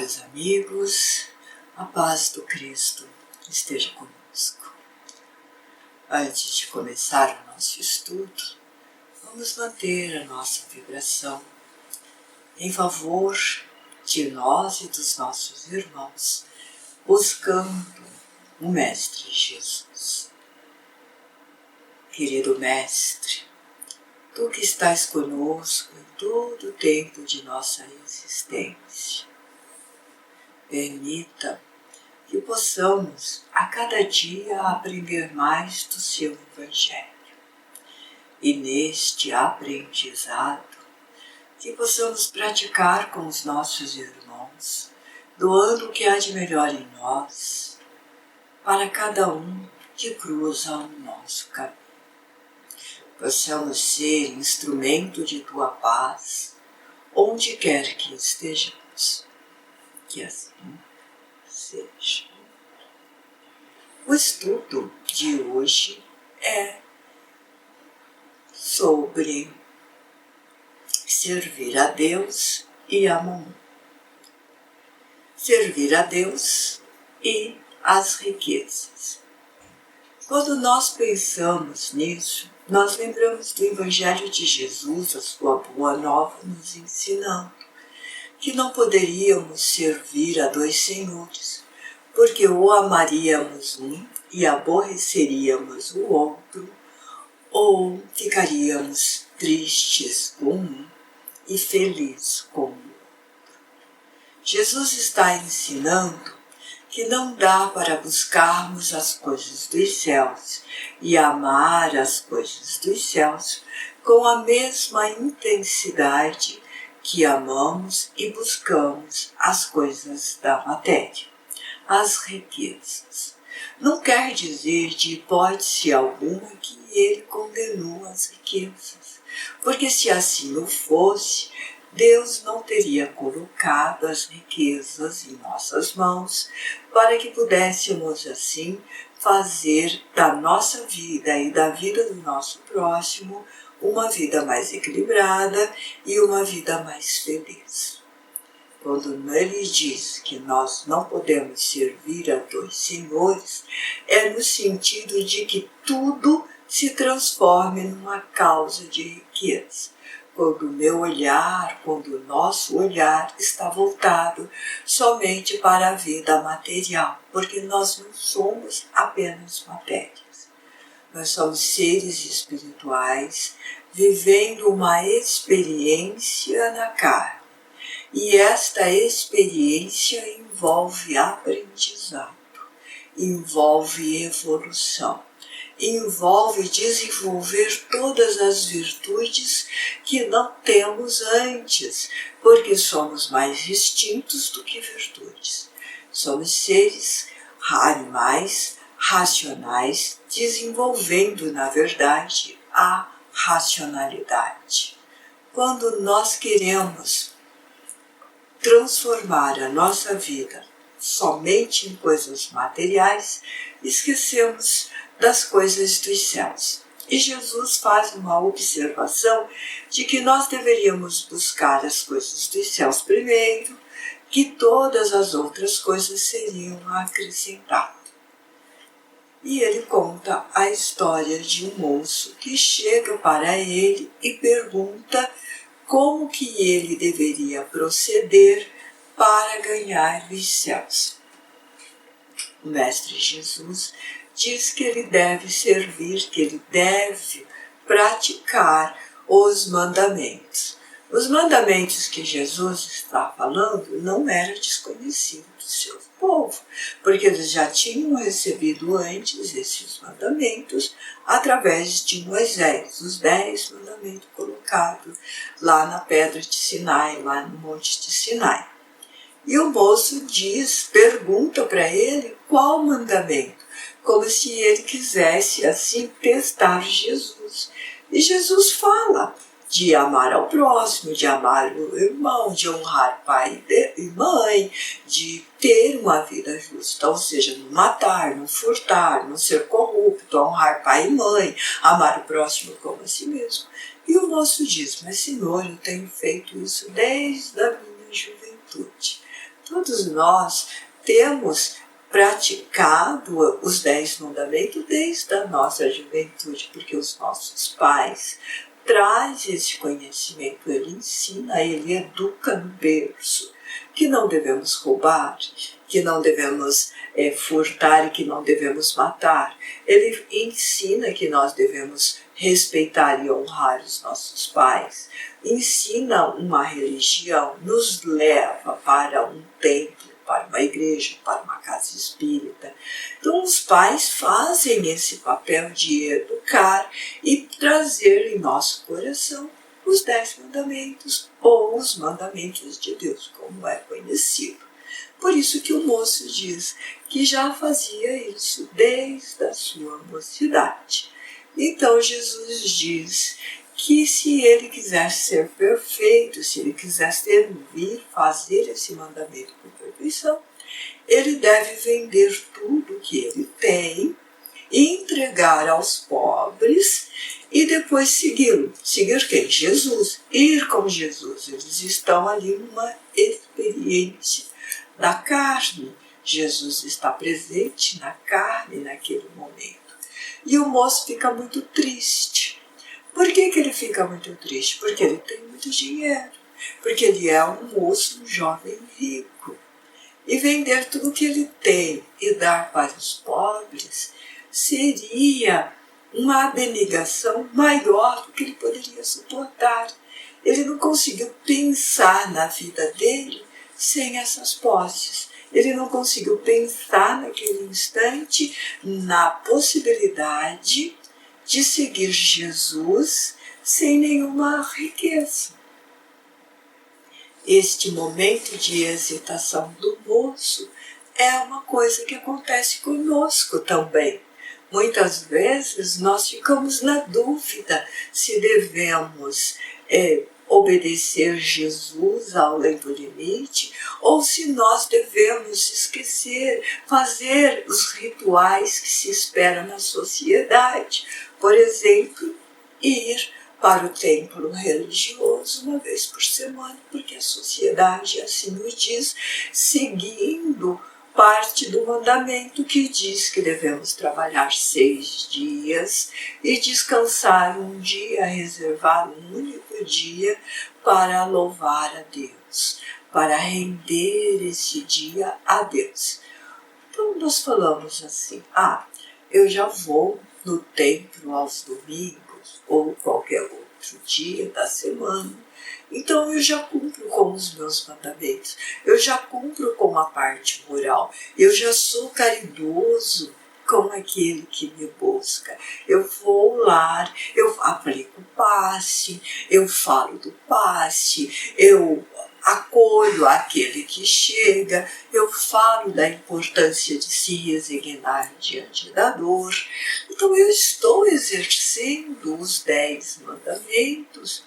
caros amigos, a paz do Cristo esteja conosco. Antes de começar o nosso estudo, vamos manter a nossa vibração em favor de nós e dos nossos irmãos, buscando o Mestre Jesus. Querido Mestre, Tu que estás conosco em todo o tempo de nossa existência, permita que possamos a cada dia aprender mais do Seu Evangelho. E neste aprendizado, que possamos praticar com os nossos irmãos, doando o que há de melhor em nós, para cada um que cruza o nosso caminho. Possamos ser instrumento de Tua paz, onde quer que estejamos. Que assim seja. O estudo de hoje é sobre servir a Deus e a Mamon. Servir a Deus e as riquezas. Quando nós pensamos nisso, nós lembramos do Evangelho de Jesus, a sua boa nova, nos ensinando que não poderíamos servir a dois senhores, porque ou amaríamos um e aborreceríamos o outro, ou ficaríamos tristes com um e felizes com o outro. Jesus está ensinando que não dá para buscarmos as coisas dos céus e amar as coisas dos céus com a mesma intensidade que amamos e buscamos as coisas da matéria, as riquezas. Não quer dizer de hipótese alguma que ele condenou as riquezas, porque se assim o fosse, Deus não teria colocado as riquezas em nossas mãos para que pudéssemos assim fazer da nossa vida e da vida do nosso próximo uma vida mais equilibrada e uma vida mais feliz. Quando ele diz que nós não podemos servir a dois senhores, é no sentido de que tudo se transforme numa causa de riqueza. Quando o meu olhar, quando o nosso olhar está voltado somente para a vida material, porque nós não somos apenas matérias. Nós somos seres espirituais vivendo uma experiência na carne. E esta experiência envolve aprendizado, envolve evolução, envolve desenvolver todas as virtudes que não temos antes, porque somos mais instintos do que virtudes. Somos seres, animais, racionais, desenvolvendo, na verdade, a racionalidade. Quando nós queremos transformar a nossa vida somente em coisas materiais, esquecemos das coisas dos céus. E Jesus faz uma observação de que nós deveríamos buscar as coisas dos céus primeiro, que todas as outras coisas seriam acrescentadas. E ele conta a história de um moço que chega para ele e pergunta como que ele deveria proceder para ganhar os céus. O Mestre Jesus diz que ele deve servir, que ele deve praticar os mandamentos. Os mandamentos que Jesus está falando não eram desconhecidos do seu povo, porque eles já tinham recebido antes esses mandamentos através de Moisés, os 10 mandamentos colocados lá na pedra de Sinai, lá no monte de Sinai. E o moço pergunta para ele qual mandamento, como se ele quisesse assim testar Jesus. E Jesus fala de amar ao próximo, de amar o irmão, de honrar pai e mãe, de ter uma vida justa, ou seja, não matar, não furtar, não ser corrupto, honrar pai e mãe, amar o próximo como a si mesmo. E o moço diz, mas Senhor, eu tenho feito isso desde a minha juventude. Todos nós temos praticado os 10 mandamentos desde a nossa juventude, porque os nossos pais trazem esse conhecimento, ele ensina, ele educa no berço, que não devemos roubar, que não devemos furtar e que não devemos matar. Ele ensina que nós devemos respeitar e honrar os nossos pais. Ensina uma religião, nos leva para um templo, para uma igreja, para uma casa espírita. Então os pais fazem esse papel de educar e trazer em nosso coração os 10 mandamentos, ou os mandamentos de Deus, como é conhecido. Por isso que o moço diz que já fazia isso desde a sua mocidade. Então Jesus diz que se ele quisesse ser perfeito, se ele quisesse servir, fazer esse mandamento com perfeição, ele deve vender tudo que ele tem, entregar aos pobres e depois segui-lo. Seguir quem? Jesus. Ir com Jesus. Eles estão ali numa experiência da carne. Jesus está presente na carne naquele momento. E o moço fica muito triste. Por que ele fica muito triste? Porque ele tem muito dinheiro. Porque ele é um moço, um jovem rico. E vender tudo que ele tem e dar para os pobres seria uma abnegação maior do que ele poderia suportar. Ele não conseguiu pensar na vida dele sem essas posses. Ele não conseguiu pensar naquele instante na possibilidade de seguir Jesus sem nenhuma riqueza. Este momento de hesitação do moço é uma coisa que acontece conosco também. Muitas vezes nós ficamos na dúvida se devemos obedecer Jesus ao além do limite ou se nós devemos esquecer, fazer os rituais que se esperam na sociedade. Por exemplo, ir para o templo religioso uma vez por semana, porque a sociedade assim o diz, seguindo parte do mandamento que diz que devemos trabalhar 6 dias e descansar um dia, reservar um único dia para louvar a Deus, para render esse dia a Deus. Então nós falamos assim, eu já vou no templo aos domingos ou qualquer outro dia da semana, então eu já cumpro com os meus mandamentos, eu já cumpro com a parte moral, eu já sou caridoso com aquele que me busca. Eu vou lá, eu aplico o passe, eu falo do passe, eu acolho aquele que chega, eu falo da importância de se resignar diante da dor. Então eu estou exercendo os 10 mandamentos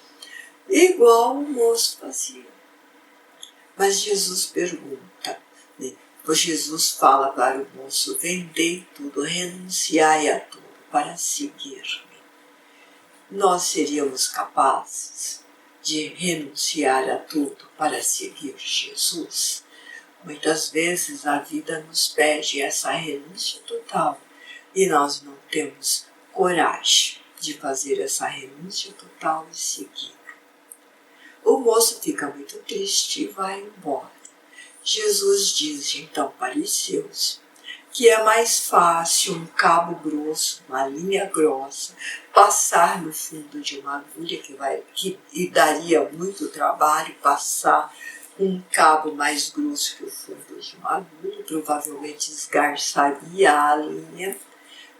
igual o moço fazia. Mas Jesus pergunta, pois Jesus fala para o moço, vendei tudo, renunciai a tudo para seguir-me. Nós seríamos capazes de renunciar a tudo para seguir Jesus? Muitas vezes a vida nos pede essa renúncia total e nós não temos coragem de fazer essa renúncia total e seguir. O moço fica muito triste e vai embora. Jesus diz então para os seus que é mais fácil um cabo grosso, uma linha grossa, passar no fundo de uma agulha e daria muito trabalho passar um cabo mais grosso que o fundo de uma agulha, provavelmente esgarçaria a linha,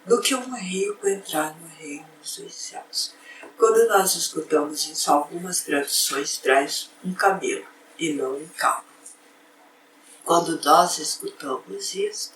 do que um rico entrar no reino dos céus. Quando nós escutamos isso, algumas traduções traz um camelo e não um cabo. Quando nós escutamos isso,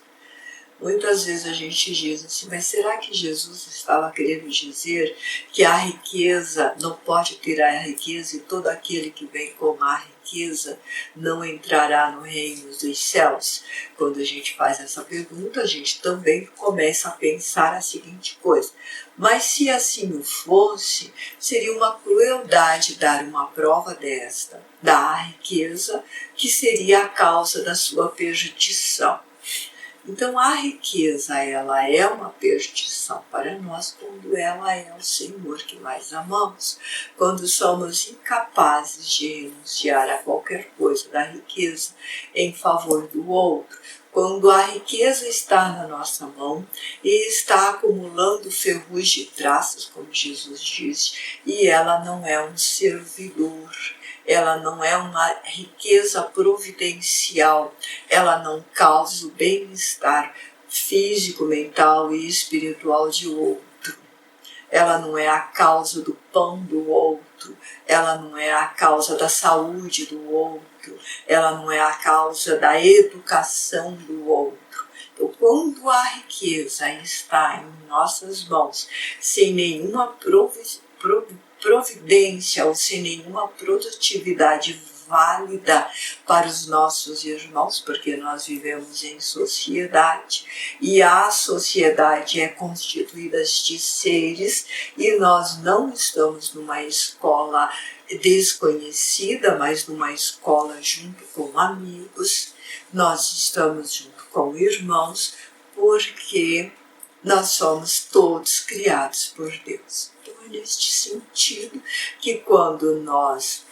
muitas vezes a gente diz assim, mas será que Jesus estava querendo dizer que a riqueza não pode tirar a riqueza e todo aquele que vem com a riqueza não entrará no reino dos céus? Quando a gente faz essa pergunta, a gente também começa a pensar a seguinte coisa: mas se assim o fosse, seria uma crueldade dar uma prova desta, da riqueza, que seria a causa da sua perdição. Então a riqueza, ela é uma perdição para nós quando ela é o Senhor que mais amamos, quando somos incapazes de renunciar a qualquer coisa da riqueza em favor do outro, quando a riqueza está na nossa mão e está acumulando ferrugem e traços, como Jesus disse, e ela não é um servidor, ela não é uma riqueza providencial, ela não causa o bem-estar físico, mental e espiritual de outro. Ela não é a causa do pão do outro, ela não é a causa da saúde do outro, ela não é a causa da educação do outro. Então, quando a riqueza está em nossas mãos, sem nenhuma providência ou sem nenhuma produtividade válida para os nossos irmãos, porque nós vivemos em sociedade e a sociedade é constituída de seres e nós não estamos numa escola desconhecida, mas numa escola junto com amigos, nós estamos junto com irmãos, porque nós somos todos criados por Deus. Então é neste sentido que quando nós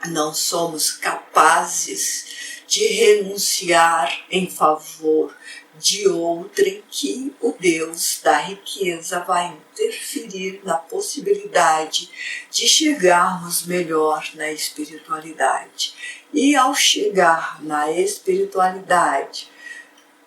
não somos capazes de renunciar em favor de outrem, que o Deus da riqueza vai interferir na possibilidade de chegarmos melhor na espiritualidade. E ao chegar na espiritualidade,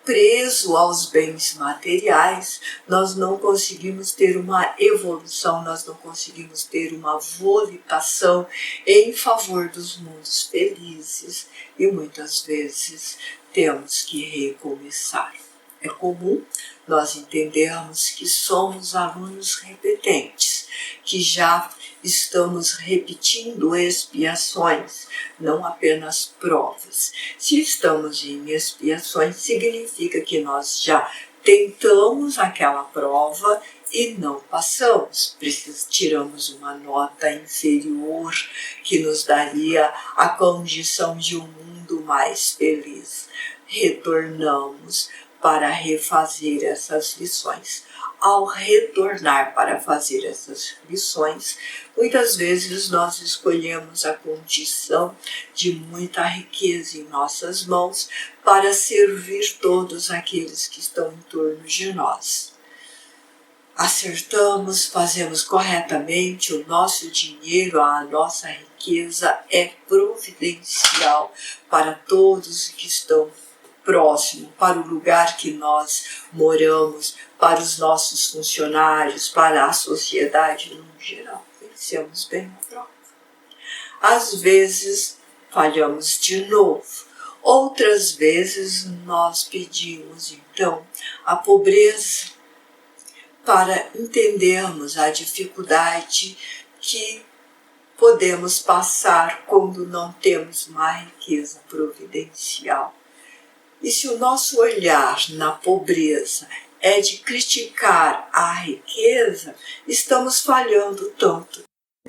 preso aos bens materiais, nós não conseguimos ter uma evolução, nós não conseguimos ter uma volitação em favor dos mundos felizes e muitas vezes temos que recomeçar. É comum nós entendermos que somos alunos repetentes, que já estamos repetindo expiações, não apenas provas. Se estamos em expiações, significa que nós já tentamos aquela prova e não passamos. Tiramos uma nota inferior que nos daria a condição de um mundo mais feliz. Retornamos para refazer essas lições. Ao retornar para fazer essas lições, muitas vezes nós escolhemos a condição de muita riqueza em nossas mãos para servir todos aqueles que estão em torno de nós. Acertamos, fazemos corretamente, o nosso dinheiro, a nossa riqueza é providencial para todos que estão próximo, para o lugar que nós moramos, para os nossos funcionários, para a sociedade no geral. Vencemos bem a prova. Às vezes falhamos de novo, outras vezes nós pedimos então a pobreza para entendermos a dificuldade que podemos passar quando não temos uma riqueza providencial. E se o nosso olhar na pobreza é de criticar a riqueza, estamos falhando tanto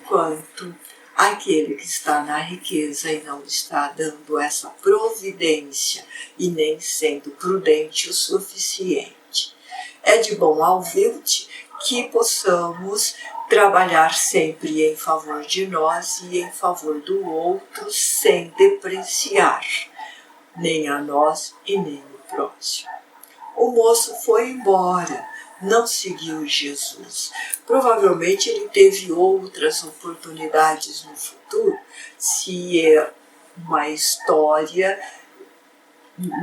quanto aquele que está na riqueza e não está dando essa providência e nem sendo prudente o suficiente. É de bom alvite que possamos trabalhar sempre em favor de nós e em favor do outro sem depreciar nem a nós e nem o próximo. O moço foi embora, não seguiu Jesus. Provavelmente ele teve outras oportunidades no futuro, se é uma história.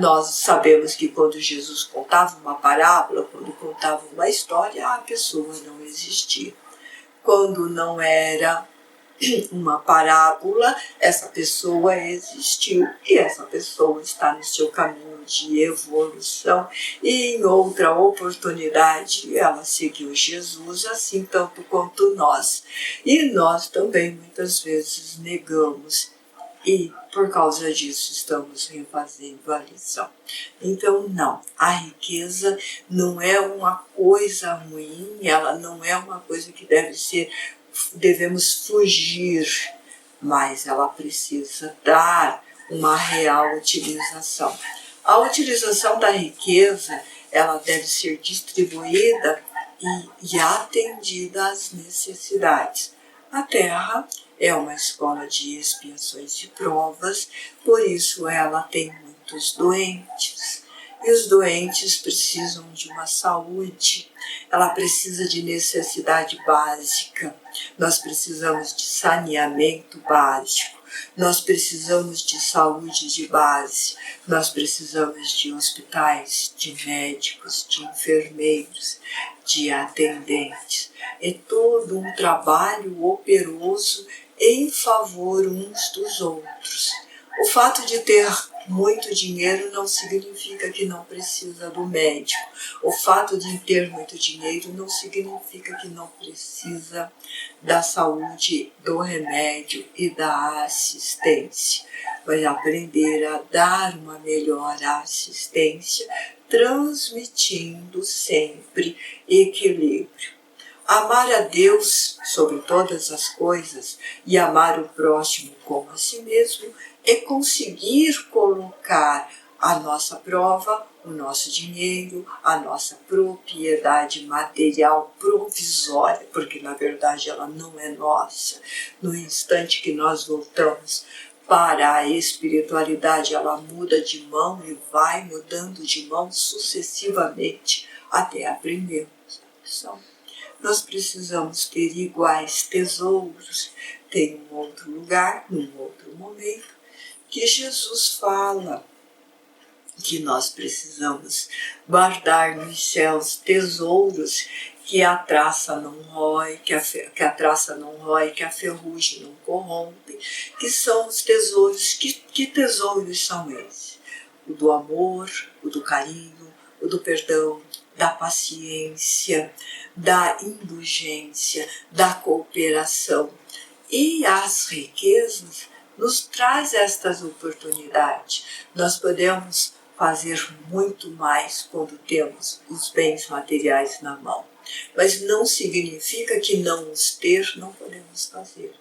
Nós sabemos que quando Jesus contava uma parábola, quando contava uma história, a pessoa não existia. Quando não era uma parábola, essa pessoa existiu e essa pessoa está no seu caminho de evolução e em outra oportunidade ela seguiu Jesus, assim tanto quanto nós. E nós também muitas vezes negamos e por causa disso estamos refazendo a lição. Então não, a riqueza não é uma coisa ruim, ela não é uma coisa que devemos fugir, mas ela precisa dar uma real utilização. A utilização da riqueza, ela deve ser distribuída e atendida às necessidades. A Terra é uma escola de expiações de provas, por isso ela tem muitos doentes. E os doentes precisam de uma saúde, ela precisa de necessidade básica. Nós precisamos de saneamento básico, nós precisamos de saúde de base, nós precisamos de hospitais, de médicos, de enfermeiros, de atendentes. É todo um trabalho operoso em favor uns dos outros. O fato de ter muito dinheiro não significa que não precisa do médico. O fato de ter muito dinheiro não significa que não precisa da saúde, do remédio e da assistência. Vai aprender a dar uma melhor assistência, transmitindo sempre equilíbrio. Amar a Deus sobre todas as coisas e amar o próximo como a si mesmo é conseguir colocar à nossa prova o nosso dinheiro, a nossa propriedade material provisória, porque na verdade ela não é nossa. No instante que nós voltamos para a espiritualidade, ela muda de mão e vai mudando de mão sucessivamente até aprendermos a lição. Nós precisamos ter iguais tesouros. Tem um outro lugar, num outro momento, que Jesus fala que nós precisamos guardar nos céus tesouros que a traça não rói, que a traça não rói, que a ferrugem não corrompe, que são os tesouros. Que tesouros são esses? O do amor, o do carinho, o do perdão, da paciência, da indulgência, da cooperação. E as riquezas nos traz estas oportunidades. Nós podemos fazer muito mais quando temos os bens materiais na mão. Mas não significa que não os ter, não podemos fazer.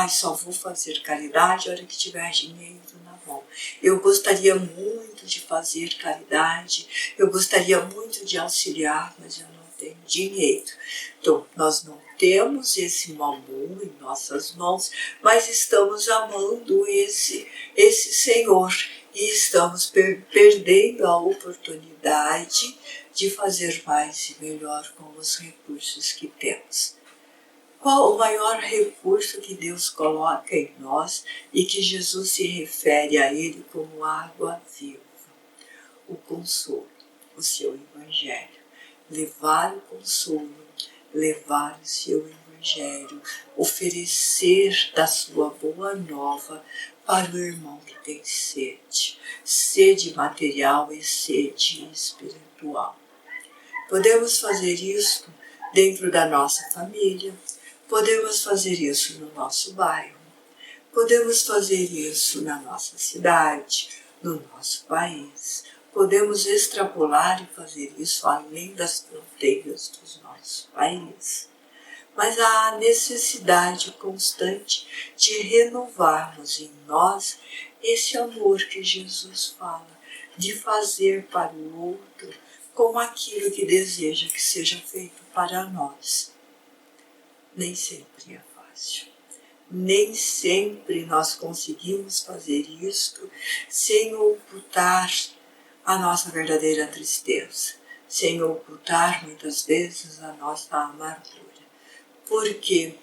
Só vou fazer caridade na hora que tiver dinheiro na mão. Eu gostaria muito de fazer caridade, eu gostaria muito de auxiliar, mas eu não tenho dinheiro. Então, nós não temos esse mamon em nossas mãos, mas estamos amando esse Senhor e estamos perdendo a oportunidade de fazer mais e melhor com os recursos que temos. Qual o maior recurso que Deus coloca em nós e que Jesus se refere a ele como água viva? O consolo, o seu Evangelho. Levar o consolo, levar o seu Evangelho, oferecer da sua boa nova para o irmão que tem sede. Sede material e sede espiritual. Podemos fazer isso dentro da nossa família, podemos fazer isso no nosso bairro, podemos fazer isso na nossa cidade, no nosso país. Podemos extrapolar e fazer isso além das fronteiras dos nossos países. Mas há a necessidade constante de renovarmos em nós esse amor que Jesus fala, de fazer para o outro como aquilo que deseja que seja feito para nós. Nem sempre é fácil. Nem sempre nós conseguimos fazer isto sem ocultar a nossa verdadeira tristeza, sem ocultar muitas vezes a nossa amargura. Porque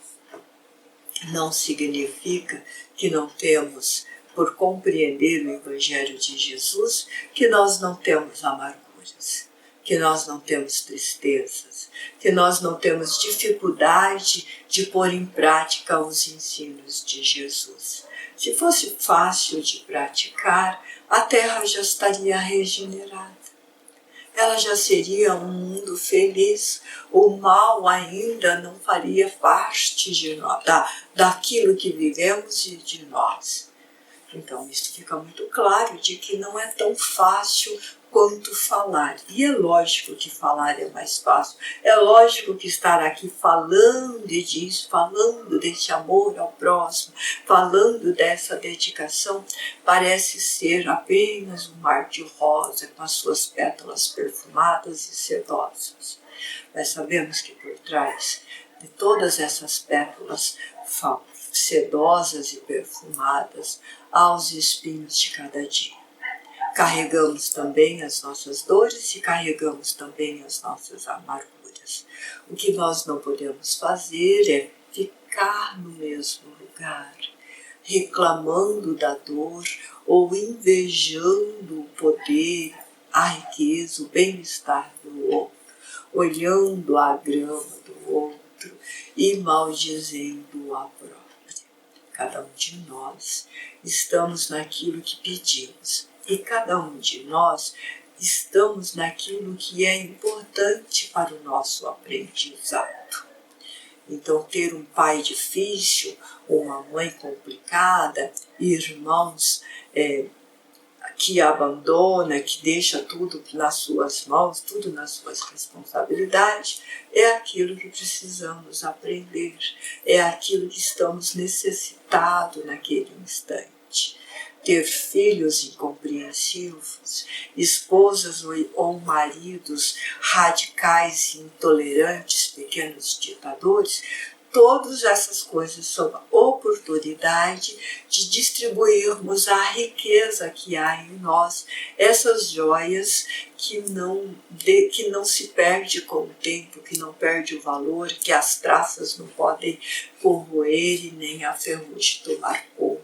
não significa que não temos, por compreender o Evangelho de Jesus, que nós não temos amarguras, que nós não temos tristezas, que nós não temos dificuldade de pôr em prática os ensinos de Jesus. Se fosse fácil de praticar, a Terra já estaria regenerada. Ela já seria um mundo feliz. O mal ainda não faria parte de nós, daquilo que vivemos e de nós. Então, isso fica muito claro de que não é tão fácil quanto falar. E é lógico que falar é mais fácil. É lógico que estar aqui falando disso, falando desse amor ao próximo, falando dessa dedicação, parece ser apenas um mar de rosa com as suas pétalas perfumadas e sedosas. Mas sabemos que por trás de todas essas pétalas sedosas e perfumadas, aos espinhos de cada dia. Carregamos também as nossas dores e carregamos também as nossas amarguras. O que nós não podemos fazer é ficar no mesmo lugar, reclamando da dor ou invejando o poder, a riqueza, o bem-estar do outro, olhando a grama do outro e maldizendo a própria. Cada um de nós estamos naquilo que pedimos e cada um de nós estamos naquilo que é importante para o nosso aprendizado. Então, ter um pai difícil, uma mãe complicada, irmãos que abandona, que deixa tudo nas suas mãos, tudo nas suas responsabilidades, é aquilo que precisamos aprender, é aquilo que estamos necessitados naquele instante. Ter filhos incompreensivos, esposas ou maridos radicais e intolerantes, pequenos ditadores, todas essas coisas são a oportunidade de distribuirmos a riqueza que há em nós, essas joias que não se perde com o tempo, que não perde o valor, que as traças não podem corroer e nem a ferrugem tomar conta.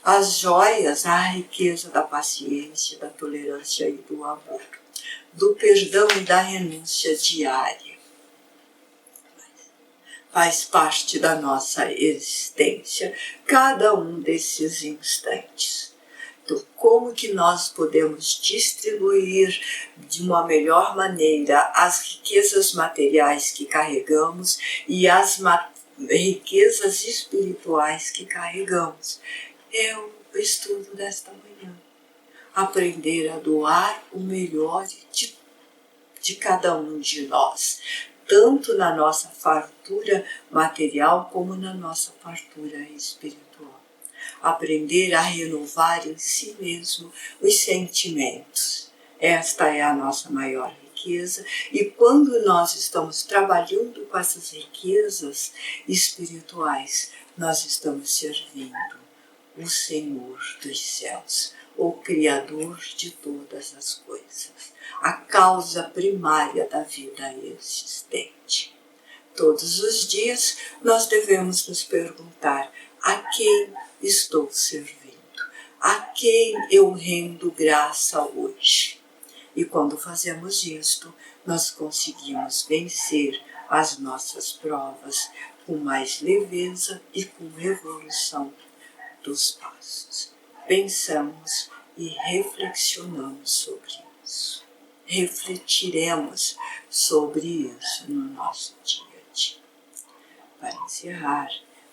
As joias, a riqueza da paciência, da tolerância e do amor, do perdão e da renúncia diária. Faz parte da nossa existência, cada um desses instantes. Então, como que nós podemos distribuir de uma melhor maneira as riquezas materiais que carregamos e as riquezas espirituais que carregamos? É o estudo desta manhã. Aprender a doar o melhor de cada um de nós, tanto na nossa fartura material como na nossa fartura espiritual. Aprender a renovar em si mesmo os sentimentos. Esta é a nossa maior riqueza, e quando nós estamos trabalhando com essas riquezas espirituais, nós estamos servindo o Senhor dos céus, o Criador de todas as coisas, a causa primária da vida existente. Todos os dias nós devemos nos perguntar: a quem estou servindo? A quem eu rendo graça hoje? E quando fazemos isto, nós conseguimos vencer as nossas provas com mais leveza e com evolução dos passos. Pensamos e reflexionamos sobre isso. Refletiremos sobre isso no nosso dia a dia. Para encerrar,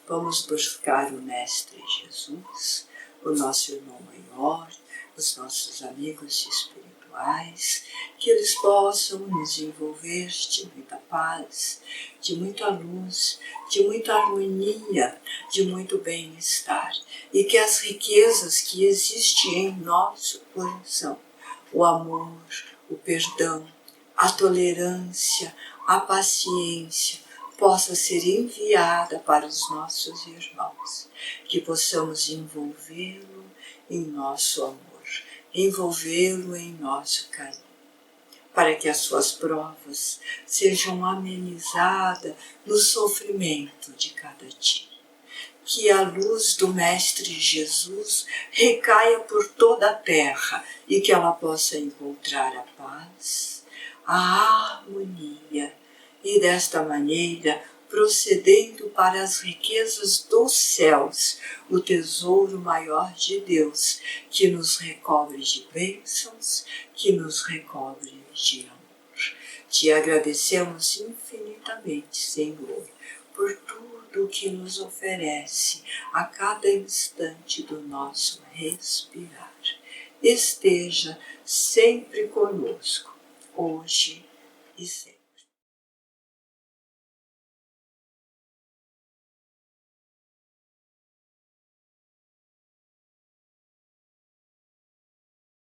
vamos buscar o Mestre Jesus, o nosso irmão maior, os nossos amigos espirituais, que eles possam nos envolver de muita paz, de muita luz, de muita harmonia, de muito bem-estar, e que as riquezas que existem em nosso coração, o amor, o perdão, a tolerância, a paciência, possa ser enviada para os nossos irmãos, que possamos envolvê-lo em nosso amor, envolvê-lo em nosso carinho, para que as suas provas sejam amenizadas no sofrimento de cada dia. Que a luz do Mestre Jesus recaia por toda a terra e que ela possa encontrar a paz, a harmonia e desta maneira, procedendo para as riquezas dos céus, o tesouro maior de Deus, que nos recobre de bênçãos, que nos recobre de amor. Te agradecemos infinitamente, Senhor, por tudo tudo que nos oferece a cada instante do nosso respirar. Esteja sempre conosco, hoje e sempre.